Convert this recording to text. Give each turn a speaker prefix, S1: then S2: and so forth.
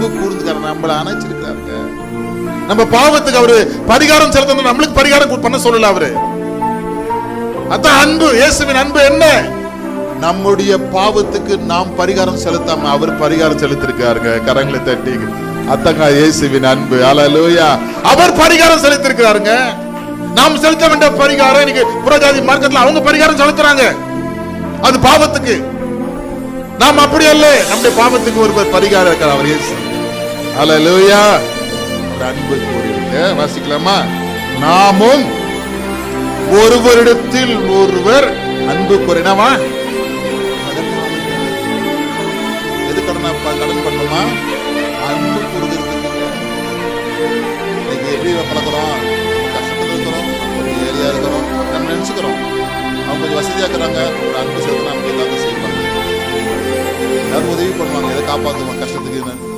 S1: அன்பு கூர்ந்துக்கார நம்மள அணைச்சிருக்காருங்க. நம்ம பாவத்துக்கு அவரு பரிகாரம் செலுத்தணும், நம்மளுக்கு பரிகாரம் பண்ண சொல்லல அவரு. அதான் அன்பு. இயேசுவின் அன்பு என்ன? நம்முடைய பாவத்துக்கு நாம் பரிகாரம் செலுத்தாம அவர் பரிகாரம் செலுத்திருக்காருங்க. கரங்களை தட்டி அத்தங்க இயேசுவின் அன்பு. ஹல்லேலூயா. அவர் பரிகாரம் செலுத்திருக்காருங்க. நாம் செலுத்த வேண்டிய பரிகாரம் இன்னைக்கு புறஜாதி மார்க்கத்துல அவங்க பரிகாரம் செலுத்துறாங்க, அது பாவத்துக்கு. நாம் அப்படி அல்ல, நம்முடைய பாவத்துக்கு ஒரு பரிகாரம் இருக்கிறார் அவர் இயேசு. ஹல்லேலூயா. அன்பு கூறியிருக்க வாசிக்கலாமா? நாமும் ஒருவரிடத்தில் ஒருவர் அன்பு கூறினவா எது கடன் பண்ணுமா? அன்பு கூறுகிறதுக்கு. இன்னைக்கு எப்படி பழக்கிறோம்? கஷ்டத்துல இருக்கிறோம், கொஞ்சம் ஏரியா இருக்கிறோம், நம்ம நினைச்சுக்கிறோம் அவங்க கொஞ்சம் வசதியா இருக்கிறாங்க, ஒரு அன்பு சேர்த்து நமக்கு எல்லாத்தையும் செய்வாங்க, எல்லாரும் உதவி பண்ணுவாங்க, எதை காப்பாற்றுவாங்க கஷ்டத்துக்கு.